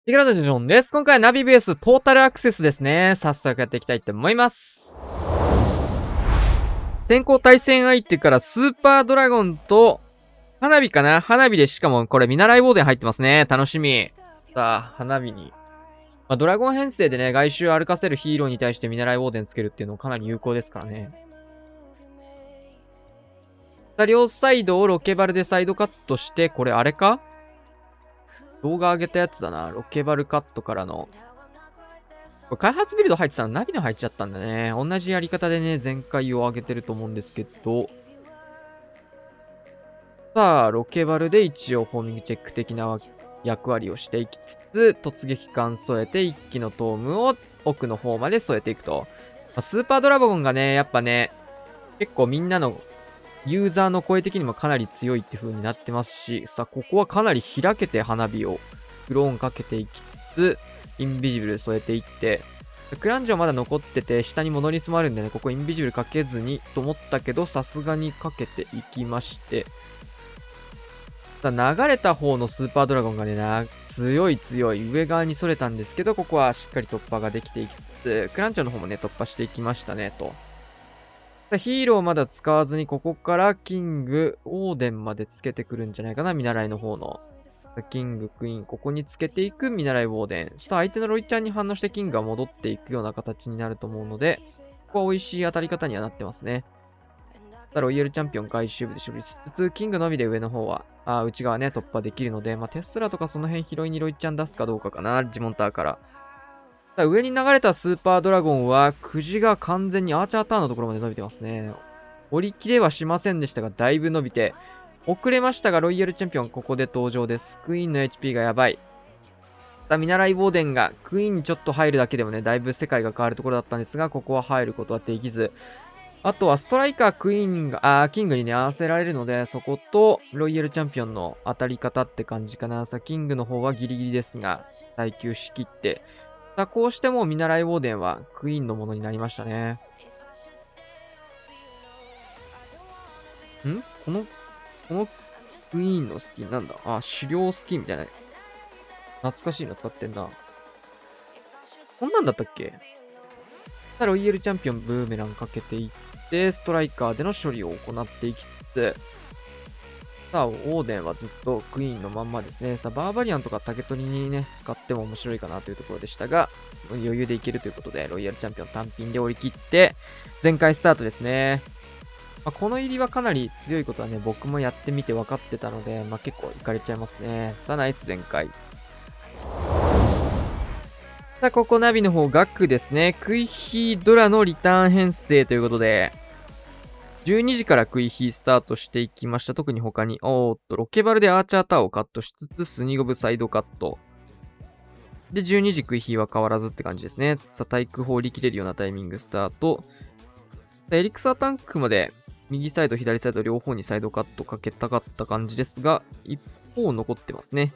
テキラドジョンです。今回はナビベーストータルアクセスですね。早速やっていきたいと思います。先行対戦相手からスーパードラゴンと花火かな。花火でしかもこれ見習いウォーデン入ってますね。楽しみ。さあ、花火に。ドラゴン編成でね、外周歩かせるヒーローに対して見習いウォーデンつけるっていうのかなり有効ですからね。両サイドをロケバルでサイドカットして、これあれか動画上げたやつだな。ロケバルカットからの。これ開発ビルド入ってたのナビの入っちゃったんだね。同じやり方でね、全開を上げてると思うんですけど。さあ、ロケバルで一応ホーミングチェック的な役割をしていきつつ、突撃艦添えて一機のトームを奥の方まで添えていくと。スーパードラゴンがね、やっぱね、結構みんなのユーザーの声的にもかなり強いって風になってますし、さあ、ここはかなり開けて花火をクローンかけていきつつ、インビジブル添えていって、クランジョまだ残ってて、下に戻り詰まるんでね、ここインビジブルかけずにと思ったけど、さすがにかけていきまして、さあ流れた方のスーパードラゴンがね、強い上側に逸れたんですけど、ここはしっかり突破ができていきつつ、クランチョの方もね、突破していきましたね、と。ヒーローまだ使わずに、ここからキング、オーデンまでつけてくるんじゃないかな、見習いの方の。キング、クイーン、ここにつけていく見習いウォーデン。さあ、相手のロイちゃんに反応してキングが戻っていくような形になると思うので、ここは美味しい当たり方にはなってますね。さあ、ロイヤルチャンピオン外周部で処理しつつ、キングのみで上の方は、内側ね、突破できるので、テスラとかその辺拾いにロイちゃん出すかどうかかな、ジモンターから。さあ、上に流れたスーパードラゴンは、くじが完全にアーチャーターンのところまで伸びてますね。折り切れはしませんでしたが、だいぶ伸びて、遅れましたが、ロイヤルチャンピオンここで登場です。クイーンの HP がやばい。さあ、見習いウォーデンがクイーンにちょっと入るだけでもね、だいぶ世界が変わるところだったんですが、ここは入ることはできず、あとはストライカー、クイーンが、キングにね、合わせられるので、そこと、ロイヤルチャンピオンの当たり方って感じかな。さあ、キングの方はギリギリですが、耐久しきって。さあ、こうしても見習いウォーデンはクイーンのものになりましたね。このクイーンのスキンなんだ狩猟スキンみたいな。懐かしいの使ってんな。こんなんだったっけ？さあ、ロイヤルチャンピオンブーメランかけていって、ストライカーでの処理を行っていきつつ、さあ、オーデンはずっとクイーンのまんまですね。さあ、バーバリアンとか竹取にね、使っても面白いかなというところでしたが、余裕でいけるということで、ロイヤルチャンピオン単品で折り切って、全開スタートですね。この入りはかなり強いことはね、僕もやってみて分かってたので、結構いかれちゃいますね。さあ、ナイス全開。さあ、ここナビの方、ガックですね。クイヒードラのリターン編成ということで、12時からクイヒースタートしていきました。特に他に、ロケバルでアーチャーターをカットしつつ、スニゴブサイドカット。で、12時クイヒーは変わらずって感じですね。さあ、対空砲売り切れるようなタイミングスタート。エリクサータンクまで、右サイド、左サイド両方にサイドカットかけたかった感じですが、一方残ってますね。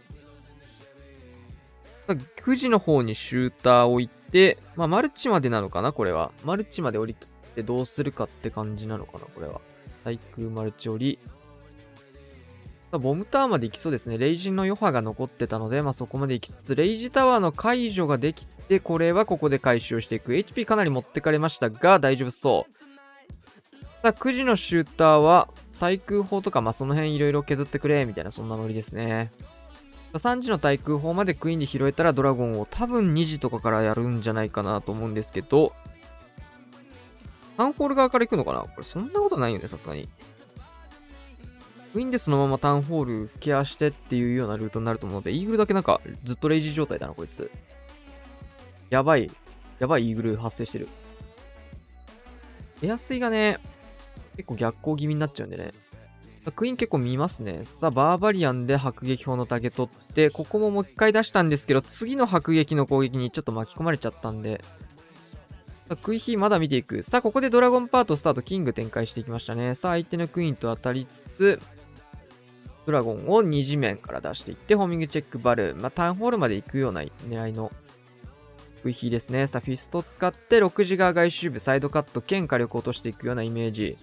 9時の方にシューターを置いて、マルチまでなのかなこれは。マルチまで降り切ってどうするかって感じなのかなこれは。対空マルチ降り。ボムタワーまで行きそうですね。レイジの余波が残ってたので、そこまで行きつつ、レイジタワーの解除ができて、これはここで回収をしていく。HP かなり持ってかれましたが、大丈夫そう。さあ、9時のシューターは、対空砲とか、その辺いろいろ削ってくれ、みたいな、そんなノリですね。3時の対空砲までクイーンで拾えたらドラゴンを多分2時とかからやるんじゃないかなと思うんですけど、タウンホール側から行くのかなこれそんなことないよね、さすがに。クイーンでそのままタウンホールケアしてっていうようなルートになると思うので、イーグルだけなんかずっとレイジ状態だな、こいつ。やばいイーグル発生してる。エアスイがね、結構逆行気味になっちゃうんでね。クイーン結構見ますね。さあ、バーバリアンで迫撃砲のタゲ取って、ここももう一回出したんですけど、次の迫撃の攻撃にちょっと巻き込まれちゃったんで、さあクイヒーまだ見ていく。さあ、ここでドラゴンパートスタート、キング展開していきましたね。さあ、相手のクイーンと当たりつつ、ドラゴンを2次面から出していって、ホーミングチェックバルーン、タウンホールまで行くような狙いのクイヒーですね。さあ、フィスト使って6時側外周部、サイドカット兼火力を落としていくようなイメージ。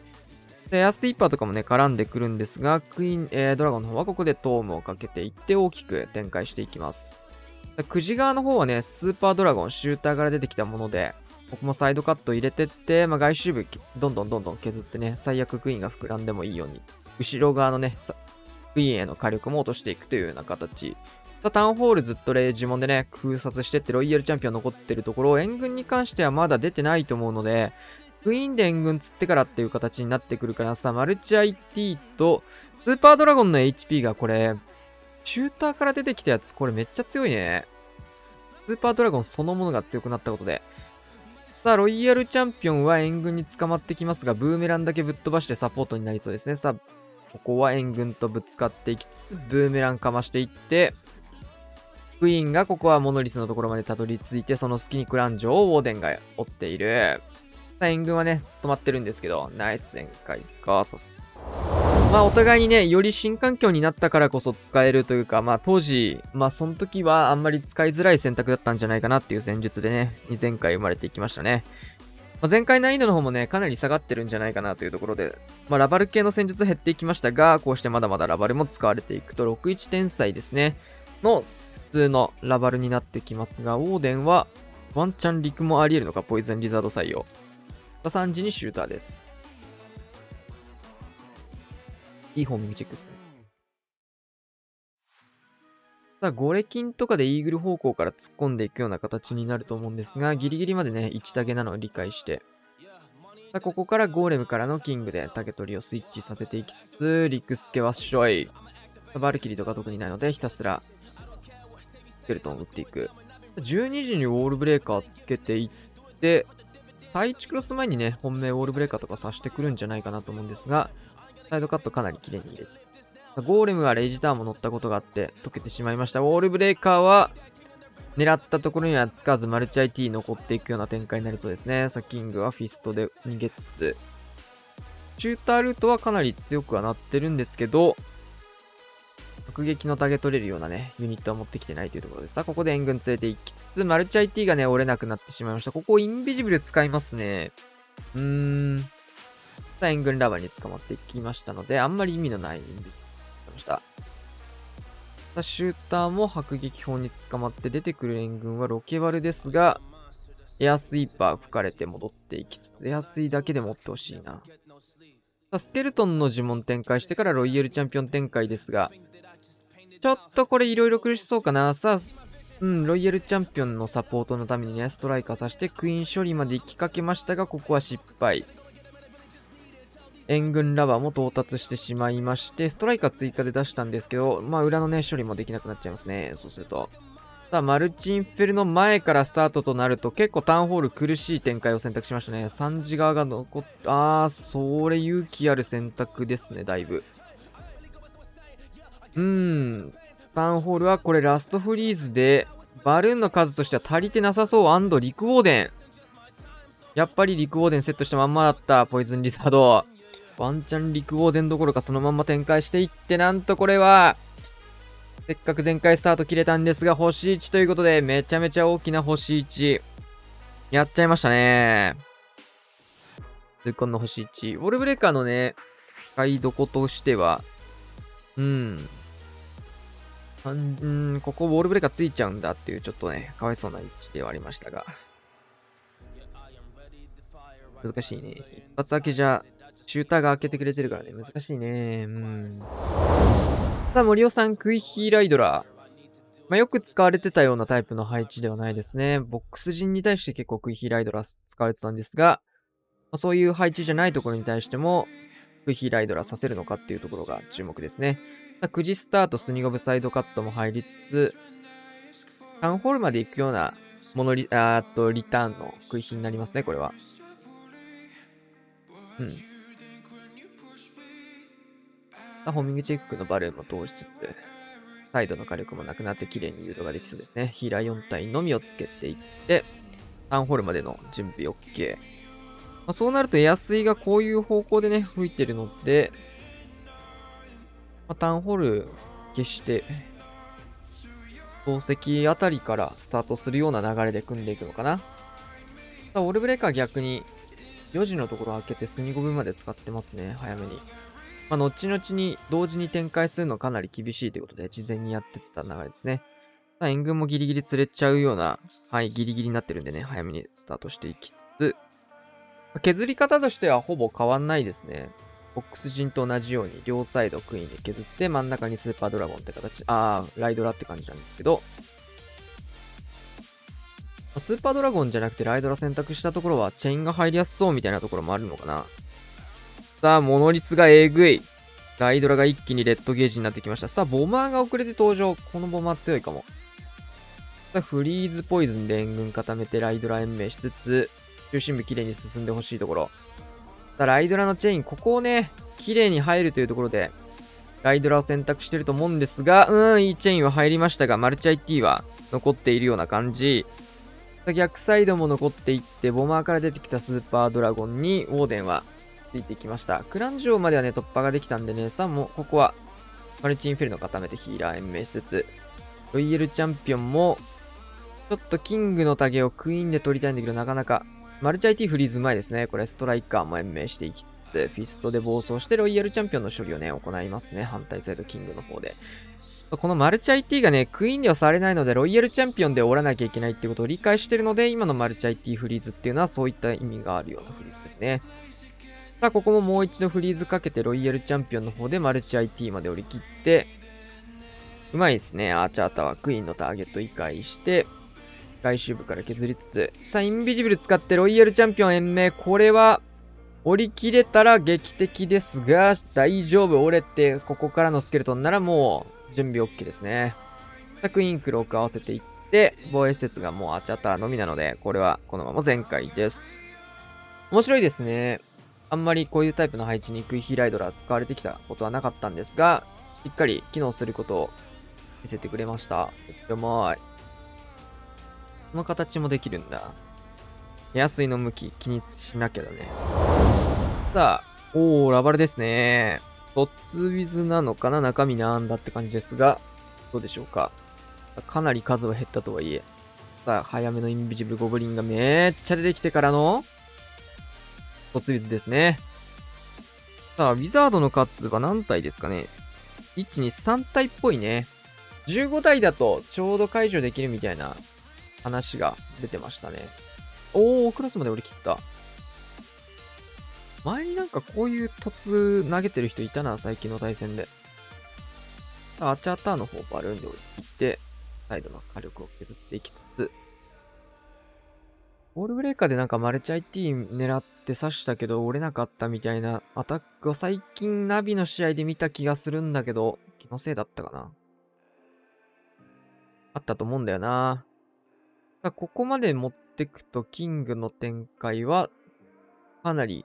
で、エアスイッパーとかもね、絡んでくるんですが、クイーン、ドラゴンの方はここでトームをかけていって大きく展開していきます。9時側の方はね、スーパードラゴン、シューターから出てきたもので、ここもサイドカット入れてって、外周部どんどん削ってね、最悪クイーンが膨らんでもいいように、後ろ側のね、クイーンへの火力も落としていくというような形。タウンホールずっとレイジモンでね、封殺してってロイヤルチャンピオン残ってるところ、援軍に関してはまだ出てないと思うので、クイーンで援軍釣ってからっていう形になってくるからさ、マルチ IT とスーパードラゴンの HP がこれ、シューターから出てきたやつ、これめっちゃ強いね。スーパードラゴンそのものが強くなったことで。さあ、ロイヤルチャンピオンは援軍に捕まってきますが、ブーメランだけぶっ飛ばしてサポートになりそうですね。さあ、ここは援軍とぶつかっていきつつ、ブーメランかましていって、クイーンがここはモノリスのところまでたどり着いて、その隙にクランジョをウォーデンが追っている。さあ、援軍はね、止まってるんですけど、ナイス全開ガーサス。お互いにね、より新環境になったからこそ使えるというか、当時、その時はあんまり使いづらい選択だったんじゃないかなっていう戦術でね、前回生まれていきましたね。前回難易度の方もね、かなり下がってるんじゃないかなというところで、ラバル系の戦術減っていきましたが、こうしてまだまだラバルも使われていくと、61天才ですね、の普通のラバルになってきますが、オーデンはワンチャン陸もあり得るのか、ポイズンリザード採用。3時にシューターです。いいホーミングチェックですね。さあ、ゴレキンとかでイーグル方向から突っ込んでいくような形になると思うんですが、ギリギリまでね、1タゲなのを理解して。さあ、ここからゴーレムからのキングでタゲ取りをスイッチさせていきつつ、リクスケはしょい。バルキリーとか特にないので、ひたすらスケルトンを打っていく。12時にウォールブレーカーつけていって、第1クロス前にね、本命ウォールブレーカーとか刺してくるんじゃないかなと思うんですが、サイドカットかなり綺麗に入れて。ゴーレムがレイジターンも乗ったことがあって溶けてしまいました。ウォールブレーカーは狙ったところにはつかずマルチ IT 残っていくような展開になりそうですね。さあ、キングはフィストで逃げつつ、シュータールートはかなり強くはなってるんですけど、迫撃のタゲ取れるようなね、ユニットは持ってきてないというところです。さあ、ここで援軍連れて行きつつ、マルチ IT がね、折れなくなってしまいました。ここインビジブル使いますね。さあ、援軍ラバーに捕まっていきましたので、あんまり意味のないインビジブルました。さあ、シューターも迫撃砲に捕まって出てくる援軍はロケバルですが、エアスイーパー吹かれて戻っていきつつ、エアスイだけで持ってほしいな。さあ、スケルトンの呪文展開してからロイヤルチャンピオン展開ですが、ちょっとこれいろいろ苦しそうかな。さあ、ロイヤルチャンピオンのサポートのためにね、ストライカーさしてクイーン処理まで行きかけましたが、ここは失敗。援軍ラバーも到達してしまいまして、ストライカー追加で出したんですけど、裏のね、処理もできなくなっちゃいますね。そうすると。さあ、マルチインフェルの前からスタートとなると、結構タウンホール苦しい展開を選択しましたね。3時側が残っ、それ勇気ある選択ですね、だいぶ。タウンホールはこれラストフリーズで、バルーンの数としては足りてなさそう。リクウォーデン。やっぱりリクウォーデンセットしたまんまだった。ポイズンリザード。ワンチャンリクウォーデンどころかそのまんま展開していって、なんとこれは、せっかく前回スタート切れたんですが、星1ということで、めちゃめちゃ大きな星1。やっちゃいましたね。痛恨の星1。ウォールブレーカーのね、使いどことしては、ここウォールブレーカーついちゃうんだっていう、ちょっとね、かわいそうな位置ではありましたが。難しいね。一発開けじゃ、シューターが開けてくれてるからね、難しいね。さあ、森尾さん、クイヒーライドラー。よく使われてたようなタイプの配置ではないですね。ボックス陣に対して結構クイヒーライドラー使われてたんですが、そういう配置じゃないところに対しても、クイヒーライドラーさせるのかっていうところが注目ですね。9時スタート、スニゴブサイドカットも入りつつ、タウンホールまで行くようなリターンのクイヒーになりますね、これは。ホーミングチェックのバルーンも通しつつ、サイドの火力もなくなって綺麗に誘導ができそうですね。ヒーラー4体のみをつけていって、タウンホールまでの準備 OK。そうなるとエアスイがこういう方向でね、吹いてるので、タウンホール消して、宝石あたりからスタートするような流れで組んでいくのかな。オールブレーカー逆に4時のところ開けてスニゴブまで使ってますね、早めに。後々に同時に展開するのかなり厳しいということで、事前にやってった流れですね。さあ、援軍もギリギリ釣れちゃうような、はい、ギリギリになってるんでね、早めにスタートしていきつつ、削り方としてはほぼ変わんないですね。ボックス陣と同じように両サイドクイーンで削って真ん中にスーパードラゴンって形、ライドラって感じなんですけど、スーパードラゴンじゃなくてライドラ選択したところはチェインが入りやすそうみたいなところもあるのかな。さあ、モノリスがえぐい。ライドラが一気にレッドゲージになってきました。さあ、ボマーが遅れて登場。このボマー強いかも。さあ、フリーズポイズンで援軍固めてライドラ延命しつつ、中心部綺麗に進んでほしいところ。さあ、ライドラのチェイン、ここをね、綺麗に入るというところで、ライドラを選択してると思うんですが、いいチェインは入りましたが、マルチ IT は残っているような感じ。逆サイドも残っていって、ボマーから出てきたスーパードラゴンに、ウォーデンはついていきました。クランジョーまではね、突破ができたんでね、さあもう、ここは、マルチインフェルノ固めてヒーラー延命しつつ、ロイヤルチャンピオンも、ちょっとキングのタゲをクイーンで取りたいんだけど、なかなか、マルチ IT フリーズ前ですね。これ、ストライカーも延命していきつつ、フィストで暴走して、ロイヤルチャンピオンの処理をね、行いますね。反対サイドキングの方で。このマルチ IT がね、クイーンではされないので、ロイヤルチャンピオンで折らなきゃいけないっていうことを理解してるので、今のマルチ IT フリーズっていうのはそういった意味があるようなフリーズですね。さあ、ここももう一度フリーズかけて、ロイヤルチャンピオンの方でマルチ IT まで折り切って、うまいですね。アーチャータワー、クイーンのターゲット移開して、外周部から削りつつ、さあ、インビジブル使ってロイヤルチャンピオン延命。これは、折り切れたら劇的ですが、大丈夫。折れて、ここからのスケルトンならもう、準備 OK ですね。さあ、クイーンクローク合わせていって、防衛施設がもうアーチャーターのみなので、これはこのまま全開です。面白いですね。あんまりこういうタイプの配置にクイヒーライドラ使われてきたことはなかったんですが、しっかり機能することを見せてくれました。めっちゃうまい。この形もできるんだ。エア水の向き気にしなきゃだね。さあ、ラバルですね。突ウィズなのかな、中身なんだって感じですが、どうでしょうか。かなり数は減ったとはいえ。さあ、早めのインビジブルゴブリンがめっちゃ出てきてからの、突ウィズですね。さあ、ウィザードの数は何体ですかね。1、2、3体っぽいね。15体だとちょうど解除できるみたいな話が出てましたね。クロスまで降り切った。前になんかこういう突投げてる人いたな、最近の対戦で。アーチャーターの方バルーンで降り切って、サイドの火力を削っていきつつ、ボールブレーカーでなんかマルチ IT 狙って刺したけど折れなかったみたいなアタックを最近ナビの試合で見た気がするんだけど、気のせいだったかな。あったと思うんだよな。ここまで持ってくとキングの展開はかなり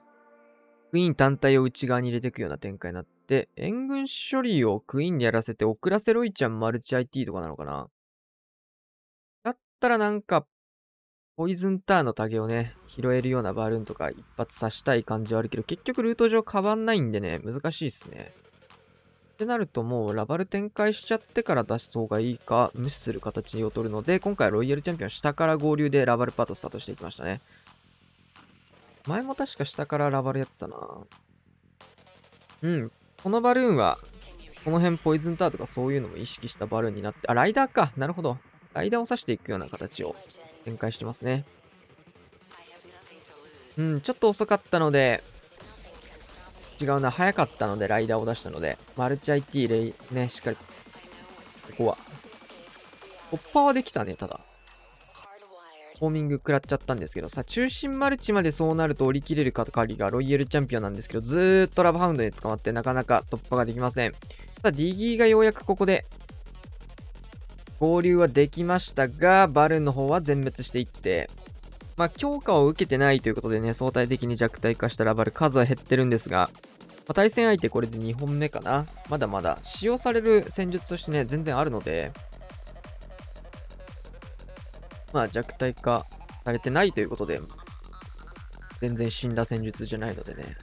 クイーン単体を内側に入れていくような展開になって、援軍処理をクイーンにやらせて遅らせロイちゃんマルチ IT とかなのかな。だったらなんか、ポイズンターンのタゲをね、拾えるようなバルーンとか一発刺したい感じはあるけど、結局ルート上変わんないんでね、難しいっすね。ってなるともうラバル展開しちゃってから出した方がいいか、無視する形を取るので、今回はロイヤルチャンピオン下から合流でラバルパートスタートしていきましたね。前も確か下からラバルやってたな。このバルーンは、この辺ポイズンターとかそういうのも意識したバルーンになって、ライダーか。なるほど。ライダーを刺していくような形を展開してますね。ちょっと遅かったので、違うな、早かったのでライダーを出したので、マルチ IT レイ、ね、しっかり、ここは。突破はできたね、ただ。ホーミング食らっちゃったんですけど、さ、中心マルチまでそうなると折り切れるかかりがロイヤルチャンピオンなんですけど、ずーっとラブハウンドに捕まってなかなか突破ができません。ただ、ディギーがようやくここで合流はできましたが、バルーンの方は全滅していって、強化を受けてないということでね、相対的に弱体化したラバル数は減ってるんですが、対戦相手これで2本目かな。まだまだ使用される戦術としてね、全然あるので、弱体化されてないということで、全然死んだ戦術じゃないのでね。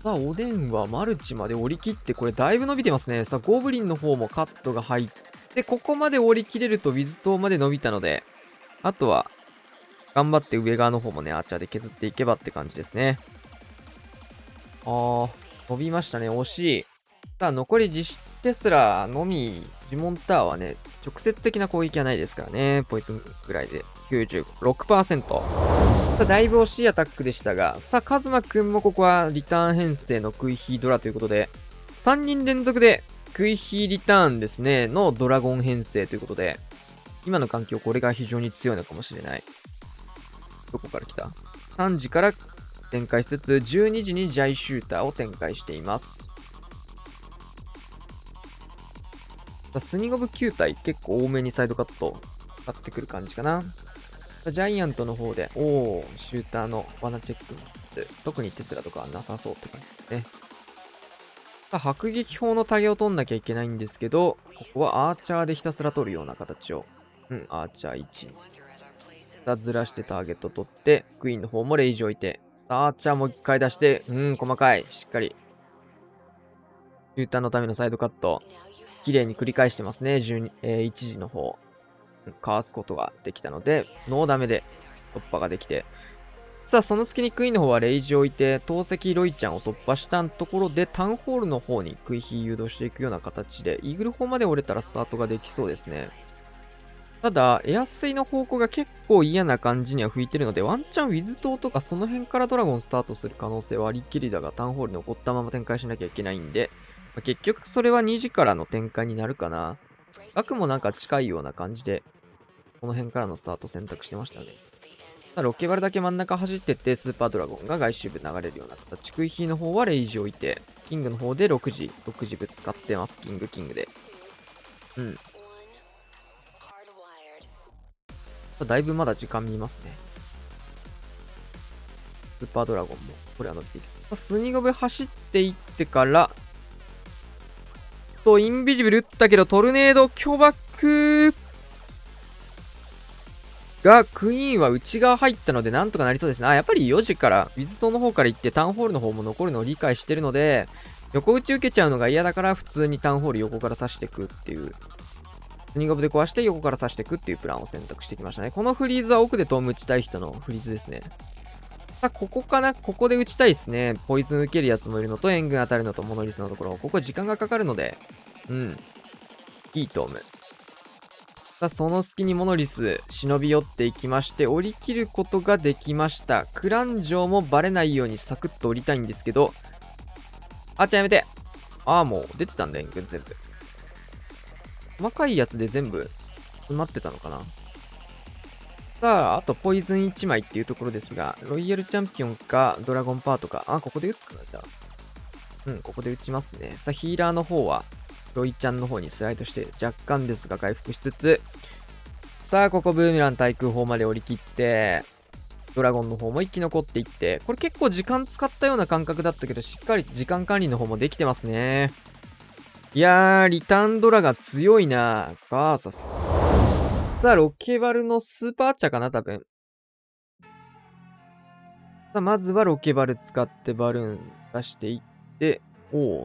さあ、おでんはマルチまで折り切って、これだいぶ伸びてますね。さあ、ゴブリンの方もカットが入って、ここまで折り切れるとウィズ島まで伸びたので、あとは、頑張って上側の方もね、アーチャーで削っていけばって感じですね。伸びましたね。惜しい。さあ、残り実質テスラのみ、ジモンターはね、直接的な攻撃はないですからね。ポイズンぐらいで96%。さあ、だいぶ惜しいアタックでしたが、さあ、カズマくんもここはリターン編成のクイヒードラということで、3人連続でクイヒーリターンですね、のドラゴン編成ということで、今の環境これが非常に強いのかもしれない。どこから来た ?3 時から展開しつつ、12時にジャイシューターを展開しています。スニゴブ9体結構多めにサイドカット使ってくる感じかな。ジャイアントの方で、シューターの罠チェックも特にテスラとかはなさそうって感じですね。迫撃砲のタゲを取んなきゃいけないんですけど、ここはアーチャーでひたすら取るような形を。アーチャー1。ずらしてターゲット取って、クイーンの方もレイジ置いて、さあ、アーチャーも1回出して、細かい。しっかり。シューターのためのサイドカット。綺麗に繰り返してますね。1時の方。かわすことができたので、ノーダメで突破ができて。さあ、その隙にクイーンの方はレイジを置いて、投石ロイちゃんを突破したところで、タウンホールの方にクイヒー誘導していくような形で、イーグル砲まで折れたらスタートができそうですね。ただ、エアスイの方向が結構嫌な感じには吹いてるので、ワンチャンウィズ島とかその辺からドラゴンスタートする可能性はありきりだが、タウンホールに残ったまま展開しなきゃいけないんで、結局それは2時からの展開になるかな。額もなんか近いような感じで、この辺からのスタート選択してましたね。ロケバルだけ真ん中走ってって、スーパードラゴンが外周部流れるような形。クイヒーの方はレイジ置いて、キングの方で6時ぶつかってます。キングで。だいぶまだ時間見ますね。スーパードラゴンも、これは伸びていきそう。スニゴブ走っていってから、インビジブル打ったけど、トルネード巨爆が、クイーンは内側入ったので、なんとかなりそうですね。やっぱり4時から、ウィズ島の方から行って、タウンホールの方も残るのを理解してるので、横打ち受けちゃうのが嫌だから、普通にタウンホール横から刺していくっていう。スニゴブで壊して横から刺していくっていうプランを選択してきましたね。このフリーズは奥でトーム打ちたい人のフリーズですね。さあ、ここかな。ここで打ちたいですね。ポイズン受けるやつもいるのと、援軍当たるのとモノリスのところ。ここ時間がかかるので、いいトーム。さあ、その隙にモノリス、忍び寄っていきまして、降り切ることができました。クラン城もバレないようにサクッと降りたいんですけど、やめて。もう出てたんだ、援軍全部。細かいやつで全部詰まってたのかな。さあ、あとポイズン1枚っていうところですが、ロイヤルチャンピオンかドラゴンパートか。ここで打つかな、じゃあ。ここで打ちますね。さあ、ヒーラーの方は、ロイちゃんの方にスライドして、若干ですが回復しつつ、さあ、ここブーメラン対空砲まで降り切って、ドラゴンの方も一気残っていって、これ結構時間使ったような感覚だったけど、しっかり時間管理の方もできてますね。いやー、リターンドラが強いな。バーサス。さあ、ロケバルのスーパーチャかな、多分。さあ、まずはロケバル使ってバルーン出していって、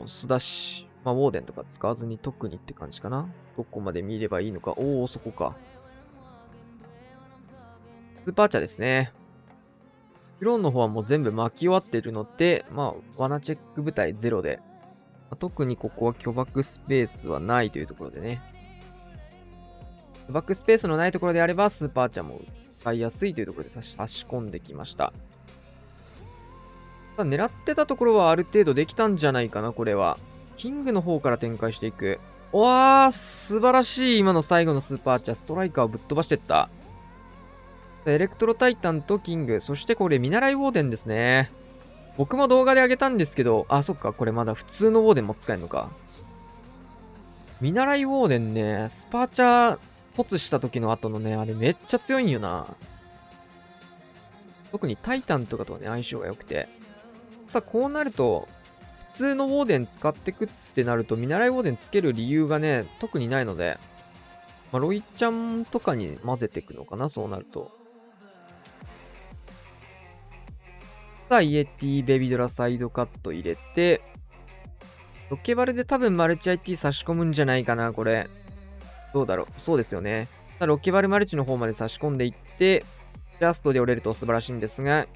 スダッシュ。ウォーデンとか使わずに特にって感じかな。どこまで見ればいいのか。そこか。スーパーチャですね。フロンの方はもう全部巻き終わってるので、罠チェック部隊ゼロで、特にここは巨爆スペースはないというところでね。巨爆スペースのないところであれば、スーパーチャも使いやすいというところで差し込んできました。狙ってたところはある程度できたんじゃないかな、これは。キングの方から展開していく。素晴らしい。今の最後のスーパーチャ、ストライカーをぶっ飛ばしてった。エレクトロタイタンとキング、そしてこれ見習いウォーデンですね。僕も動画で上げたんですけど、そっか、これまだ普通のウォーデンも使えるのか。見習いウォーデンね、スパーチャー突した時の後のね、あれめっちゃ強いんよな。特にタイタンとかとね、相性が良くて。さあ、こうなると、普通のウォーデン使ってくってなると、見習いウォーデンつける理由がね、特にないので、ロイちゃんとかに混ぜていくのかな、そうなると。さあ、イエティ、ベビドラサイドカット入れて、ロケバルで多分マルチ IT 差し込むんじゃないかな、これ。どうだろう。そうですよね。さあ、ロケバルマルチの方まで差し込んでいって、ジャストで折れると素晴らしいんですが、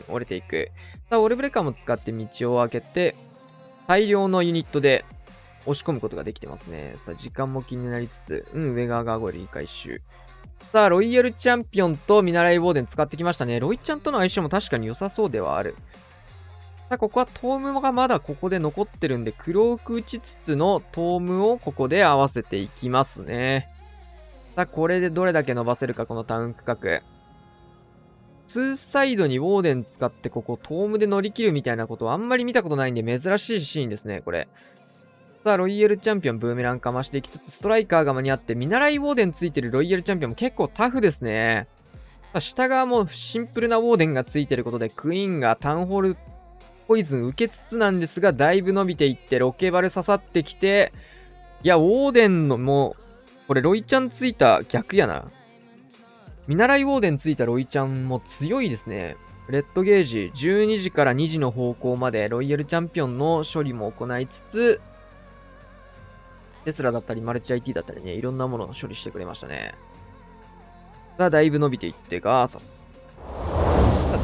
折れていく。さあ、オールブレーカーも使って道を開けて、大量のユニットで押し込むことができてますね。さあ、時間も気になりつつ、上側ガーゴイルいい回収。さあ、ロイヤルチャンピオンと見習いウォーデン使ってきましたね。ロイちゃんとの相性も確かに良さそうではある。さあ、ここはトームがまだここで残ってるんで、クローク打ちつつのトームをここで合わせていきますね。さあ、これでどれだけ伸ばせるか、このタウン区画。2サイドにウォーデン使ってここトームで乗り切るみたいなことはあんまり見たことないんで珍しいシーンですね、これ。さあ、ロイヤルチャンピオンブーメランかましていきつつ、ストライカーが間に合って、見習いウォーデンついてるロイヤルチャンピオンも結構タフですね。さあ、下側もシンプルなウォーデンがついてることで、クイーンがタウンホールポイズン受けつつなんですが、だいぶ伸びていって、ロケバル刺さってきて、いや、ウォーデンのもう、これロイちゃんついた逆やな。見習いウォーデンついたロイちゃんも強いですね。レッドゲージ、12時から2時の方向までロイヤルチャンピオンの処理も行いつつ、テスラだったりマルチ IT だったりね、いろんなものを処理してくれましたね。がだいぶ伸びていって、ガーサス。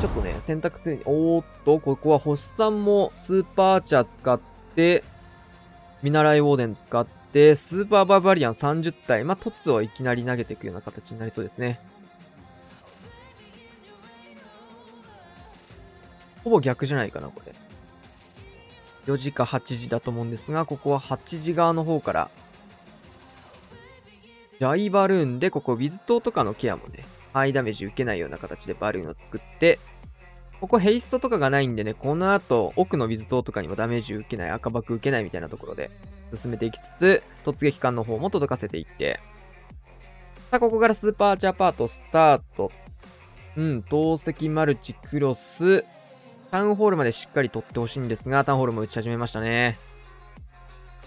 ちょっとね、選択肢に、ここは星さんもスーパーアーチャー使って、見習いウォーデン使って、スーパーバーバリアン30体、まあ、トツをいきなり投げていくような形になりそうですね。ほぼ逆じゃないかな、これ。4時か8時だと思うんですが、ここは8時側の方から、ジャイバルーンで、ここウィズ島とかのケアもね、ハイダメージ受けないような形でバルーンを作って、ここヘイストとかがないんでね、この後、奥のウィズ島とかにもダメージ受けない、赤爆受けないみたいなところで進めていきつつ、突撃艦の方も届かせていって、さあ、ここからスーパーアーチャーパートスタート。投石マルチクロス、タウンホールまでしっかり取ってほしいんですが、タウンホールも打ち始めましたね。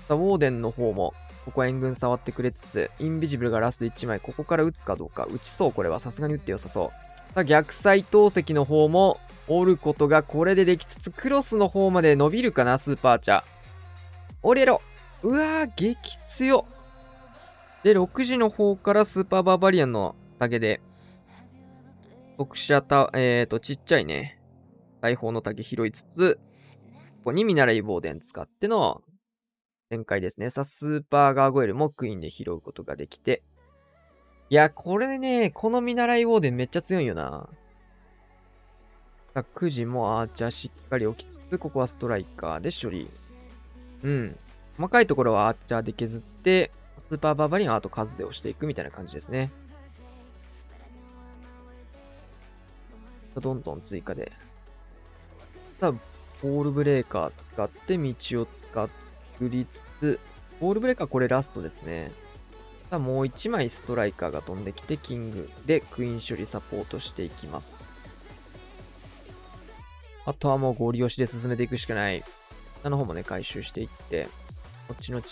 さあ、ウォーデンの方も、ここは援軍触ってくれつつ、インビジブルがラスト1枚、ここから打つかどうか。打ちそう、これは。さすがに打って良さそう。さあ、逆サイ投石の方も、折ることがこれでできつつ、クロスの方まで伸びるかな、スーパーアーチャー。折れろ。うわー、激強。で、6時の方からスーパーバーバリアンのタゲで、特殊ちっちゃいね、大砲の竹拾いつつ、ここに見習いボーデン使っての展開ですね。さあ、スーパーガーゴイルもクイーンで拾うことができて。いや、これね、この見習いウォーデンめっちゃ強いよな。さあ、9時もアーチャーしっかり置きつつ、ここはストライカーで処理。細かいところはアーチャーで削って、スーパーバーバリアンあと数で押していくみたいな感じですね。どんどん追加で。さあ、ボールブレーカー使って道を作りつつ、ボールブレーカーこれラストですね。さあ、もう1枚ストライカーが飛んできて、キングでクイーン処理サポートしていきます。あとはもうゴリ押しで進めていくしかない。下の方もね、回収していって、後々、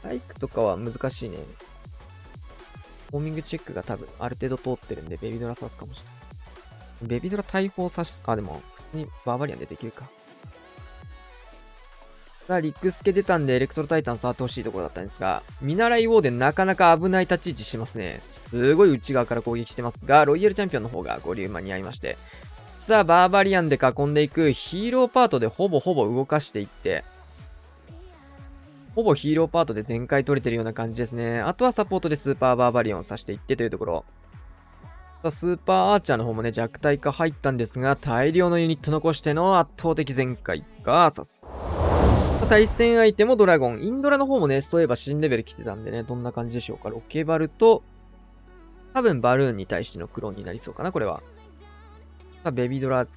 バイクとかは難しいね。ホーミングチェックが多分ある程度通ってるんで、ベビドラ刺すかもしれない。ベビドラ大砲刺す、でも、普通にバーバリアンでできるか。さあ、リックスケ出たんで、エレクトロタイタン触ってほしいところだったんですが、見習いウォーデンなかなか危ない立ち位置してますね。すごい内側から攻撃してますが、ロイヤルチャンピオンの方が合流間に合いまして。さあ、バーバリアンで囲んでいくヒーローパートでほぼ動かしていって、ほぼヒーローパートで全開取れてるような感じですね。あとはサポートでスーパーバーバリアンを刺していってというところ。さあ、スーパーアーチャーの方もね、弱体化入ったんですが、大量のユニット残しての圧倒的全開ガーサス。対戦相手もドラゴン。インドラの方もね、そういえば新レベル来てたんでね、どんな感じでしょうか。ロケバルと、多分バルーンに対してのクローンになりそうかな、これは。さあ、ベビドラ、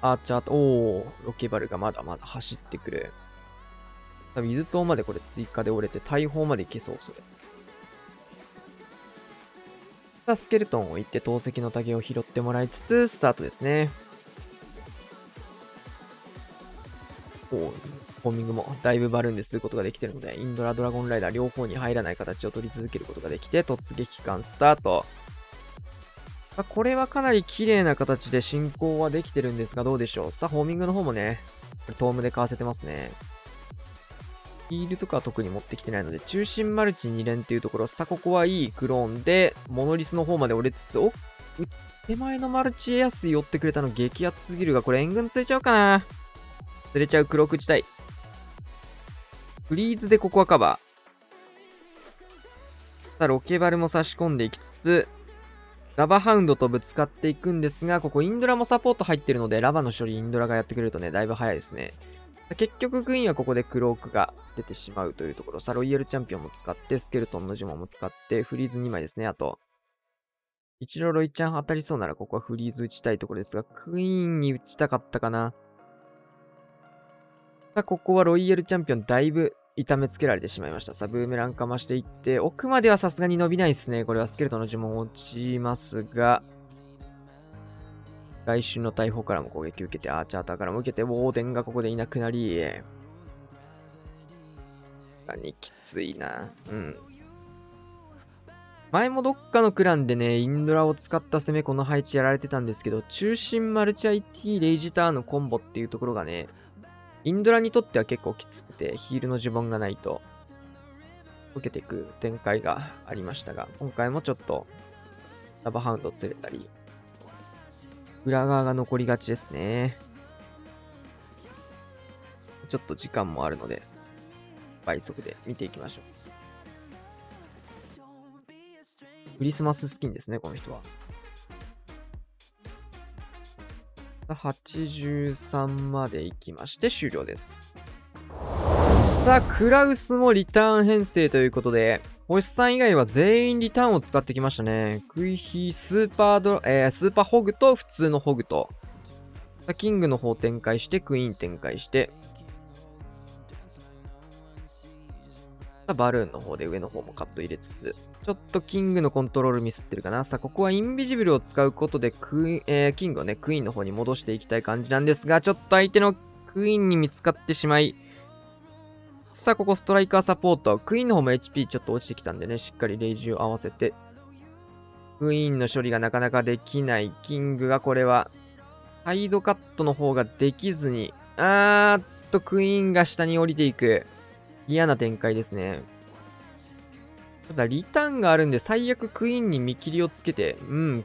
アーチャーと、ロケバルがまだまだ走ってくる。さあ、水塔までこれ追加で折れて、大砲までいけそう、それ。さあ、スケルトンを置いて、投石のタゲを拾ってもらいつつ、スタートですね。ホーミングもだいぶバルーンですることができているので、インドラ、ドラゴンライダー両方に入らない形を取り続けることができて、突撃艦スタート。これはかなり綺麗な形で進行はできてるんですが、どうでしょう。さあ、ホーミングの方もね、トームで買わせてますね。ヒールとかは特に持ってきてないので、中心マルチ2連っていうところ、さあ、ここはいいクローンで、モノリスの方まで折れつつ、手前のマルチエアス寄ってくれたの激アツすぎるが、これ援軍釣れちゃうかな。釣れちゃうクローク地帯。フリーズでここはカバー。さあ、ロケバルも差し込んでいきつつ、ラバハウンドとぶつかっていくんですが、ここインドラもサポート入ってるので、ラバの処理インドラがやってくれるとね、だいぶ早いですね。結局、クイーンはここでクロークが出てしまうというところ。さあ、ロイヤルチャンピオンも使って、スケルトンの呪文も使って、フリーズ2枚ですね。あと、一郎ロイちゃん当たりそうなら、ここはフリーズ打ちたいところですが、クイーンに打ちたかったかな。さあ、ここはロイヤルチャンピオンだいぶ痛めつけられてしまいました。さあ、ブーメランかましていって、奥まではさすがに伸びないですね。これはスケルトンの呪文落ちますが、外周の大砲からも攻撃を受けて、アーチャーターからも受けて、ウォーデンがここでいなくなり、きついな。うん。前もどっかのクランでね、インドラを使った攻めこの配置やられてたんですけど、中心マルチ IT レイジターンのコンボっていうところがね、インドラにとっては結構きつくて、ヒールの呪文がないと、受けていく展開がありましたが、今回もちょっと、ラバハウンド釣れたり、裏側が残りがちですね。ちょっと時間もあるので、倍速で見ていきましょう。クリスマススキンですね、この人は。83まで行きまして終了です。さあ、クラウスもリターン編成ということで、星さん以外は全員リターンを使ってきましたね。クイヒ、スーパーホグと普通のホグと、さあキングの方展開して、クイーン展開して、さあバルーンの方で上の方もカット入れつつ、ちょっとキングのコントロールミスってるかな。さあ、ここはインビジブルを使うことでキングをね、クイーンの方に戻していきたい感じなんですが、ちょっと相手のクイーンに見つかってしまい、さあ、ここストライカーサポート。クイーンの方も HP ちょっと落ちてきたんでね、しっかりレイジを合わせて。クイーンの処理がなかなかできない。キングがこれは、サイドカットの方ができずに、クイーンが下に降りていく。嫌な展開ですね。ただ、リターンがあるんで、最悪クイーンに見切りをつけて、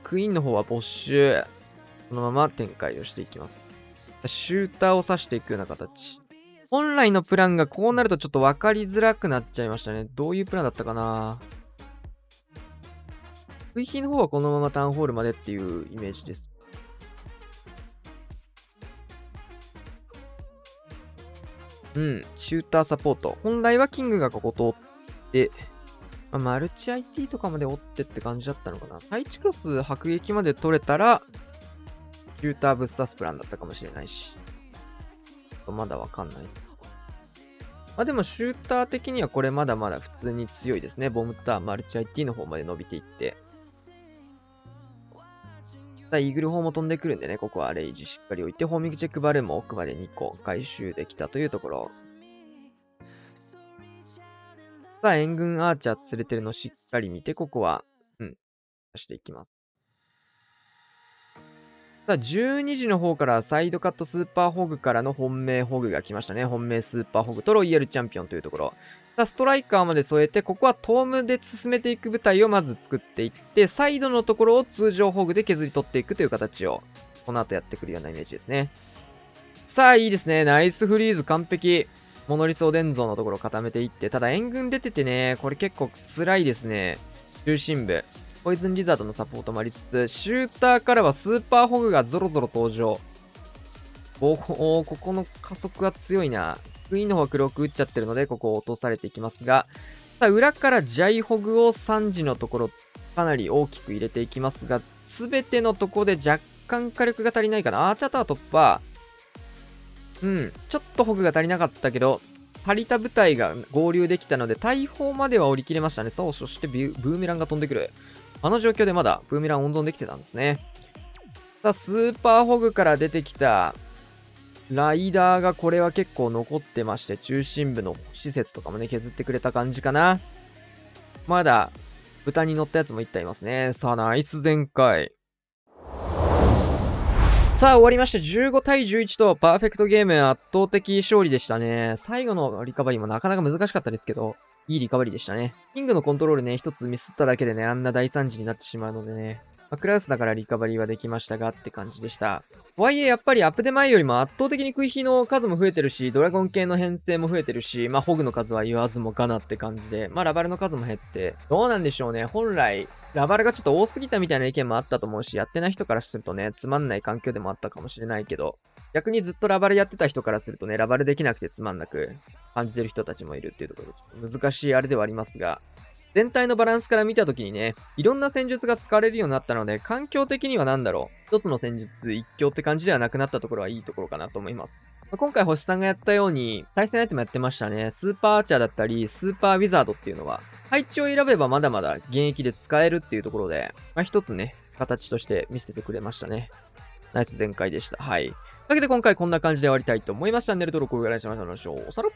クイーンの方は没収。このまま展開をしていきます。シューターを刺していくような形。本来のプランがこうなるとちょっと分かりづらくなっちゃいましたね。どういうプランだったかな。クイヒの方はこのままタウンホールまでっていうイメージです。シューターサポート。本来はキングがここ通って、マルチ IT とかまで追ってって感じだったのかな。タイチクロス迫撃まで取れたら、シューターぶっ刺すプランだったかもしれないし。まだわかんないです。でもシューター的にはこれまだまだ普通に強いですね。ボムターマルチ IT の方まで伸びていって。さあ、イーグル砲も飛んでくるんでね、ここはレイジしっかり置いて、ホーミングチェックバルーンも奥まで2個回収できたというところ。さあ、援軍アーチャー連れてるのをしっかり見て、ここは、出していきます。さあ、12時の方からサイドカットスーパーホグからの本命ホグが来ましたね。本命スーパーホグとロイヤルチャンピオンというところ。さあ、ストライカーまで添えて、ここはトームで進めていく部隊をまず作っていって、サイドのところを通常ホグで削り取っていくという形を、この後やってくるようなイメージですね。さあ、いいですね。ナイスフリーズ完璧。モノリソー伝蔵のところを固めていって、ただ援軍出ててね、これ結構辛いですね。中心部。ポイズンリザードのサポートもありつつ、シューターからはスーパーホグがゾロゾロ登場。ここの加速は強いな。クイーンの方は黒く打っちゃってるので、ここを落とされていきますが、さあ裏からジャイホグを3時のところ、かなり大きく入れていきますが、すべてのところで若干火力が足りないかな。アーチャータワー突破。ちょっとホグが足りなかったけど、足りた部隊が合流できたので、大砲までは降り切れましたね。そう、そしてブーメランが飛んでくる。あの状況でまだブーメラン温存できてたんですね。さあ、スーパーホグから出てきたライダーがこれは結構残ってまして、中心部の施設とかもね、削ってくれた感じかな。まだ豚に乗ったやつも1体いますね。さあ、ナイス全開。さあ、終わりました。15対11とパーフェクトゲーム圧倒的勝利でしたね。最後のリカバリーもなかなか難しかったですけど、いいリカバリーでしたね。キングのコントロールね、一つミスっただけでね、あんな大惨事になってしまうのでね、クラウスだからリカバリーはできましたがって感じでした。とはいえ、やっぱりアップデ前よりも圧倒的に食い火の数も増えてるし、ドラゴン系の編成も増えてるし、ホグの数は言わずもがなって感じで、ラバルの数も減って、どうなんでしょうね。本来、ラバルがちょっと多すぎたみたいな意見もあったと思うし、やってない人からするとね、つまんない環境でもあったかもしれないけど、逆にずっとラバルやってた人からするとね、ラバルできなくてつまんなく感じてる人たちもいるっていうところで、ちょっと難しいあれではありますが、全体のバランスから見たときにね、いろんな戦術が使われるようになったので、環境的には一つの戦術一強って感じではなくなったところはいいところかなと思います。今回星さんがやったように、対戦相手もやってましたね。スーパーアーチャーだったり、スーパーウィザードっていうのは、配置を選べばまだまだ現役で使えるっていうところで、一つね、形として見せてくれましたね。ナイス全開でした。はい。というわけで今回こんな感じで終わりたいと思います。チャンネル登録お願いします。おさら